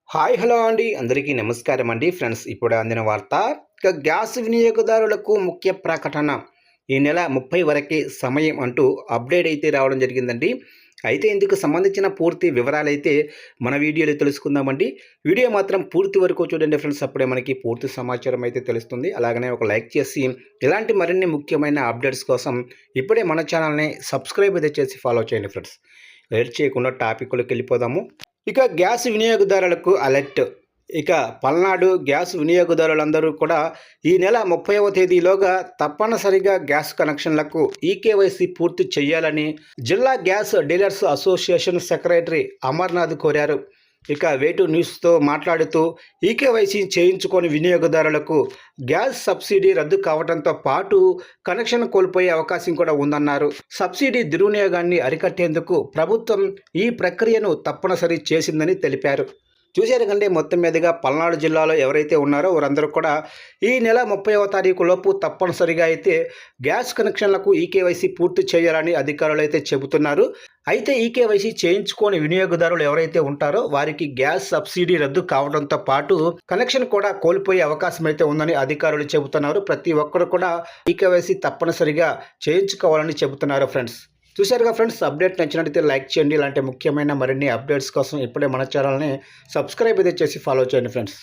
Hi hello అండి అందరికీ నమస్కారం అండి ఫ్రెండ్స్ ఇప్పుడు అందిన వార్త ఇక గ్యాస్ వినియోగదారులకు ముఖ్య ప్రకటన ఈ నెల 30 వరకే సమయం అంటూ అప్డేట్ అయితే రావడం జరిగిందండి. అయితే ఇందుకు సంబంధించిన పూర్తి వివరాలు అయితే మన వీడియోలో తెలుసుకుందామండి. వీడియో మాత్రం పూర్తి వరకు చూడండి ఫ్రెండ్స్, అప్పుడే మనకి పూర్తి సమాచారం అయితే తెలుస్తుంది. అలాగనే ఒక లైక్ చేసి ఇలాంటి మరిన్ని ముఖ్యమైన అప్డేట్స్ కోసం ఇప్పుడే మన ఛానల్ని సబ్స్క్రైబ్ అయితే చేసి ఫాలో చేయండి ఫ్రెండ్స్. లేట్ చేయకుండా టాపిక్లోకి వెళ్ళిపోదాము. ఇక గ్యాస్ వినియోగదారులకు అలర్ట్. ఇక పల్నాడు గ్యాస్ వినియోగదారులందరూ కూడా ఈ నెల 30వ తేదీలోగా తప్పనిసరిగా గ్యాస్ కనెక్షన్లకు ఈకేవైసీ పూర్తి చేయాలని జిల్లా gas dealers association secretary Amarnath కోరారు. ఇక వేటు న్యూస్తో మాట్లాడుతూ ఈకేవైసీ చేయించుకొని వినియోగదారులకు గ్యాస్ సబ్సిడీ రద్దు కావడంతో పాటు కనెక్షన్ కోల్పోయే అవకాశం కూడా ఉందన్నారు. సబ్సిడీ దుర్వినియోగాన్ని అరికట్టేందుకు ప్రభుత్వం ఈ ప్రక్రియను తప్పనిసరి చేసిందని తెలిపారు. చూశారు కంటే మొత్తం మీదుగా పల్నాడు జిల్లాలో ఎవరైతే ఉన్నారో వారందరూ కూడా ఈ నెల 30వ తారీఖు లోపు తప్పనిసరిగా అయితే గ్యాస్ కనెక్షన్లకు ఈకేవైసీ పూర్తి చేయాలని అధికారులు అయితే చెబుతున్నారు. అయితే ఈకేవైసీ చేయించుకొని వినియోగదారులు ఎవరైతే ఉంటారో వారికి గ్యాస్ సబ్సిడీ రద్దు కావడంతో పాటు కనెక్షన్ కూడా కోల్పోయే అవకాశం అయితే ఉందని అధికారులు చెబుతున్నారు. ప్రతి ఒక్కరు కూడా ఈకేవైసీ తప్పనిసరిగా చేయించుకోవాలని చెబుతున్నారు ఫ్రెండ్స్. చూశారుగా ఫ్రెండ్స్, అప్డేట్ నచ్చినట్లయితే లైక్ చేయండి. ఇలాంటి ముఖ్యమైన మరిన్ని అప్డేట్స్ కోసం ఇప్పుడే మన ఛానల్ని సబ్స్క్రైబ్ అయితే చేసి ఫాలో చేయండి ఫ్రెండ్స్.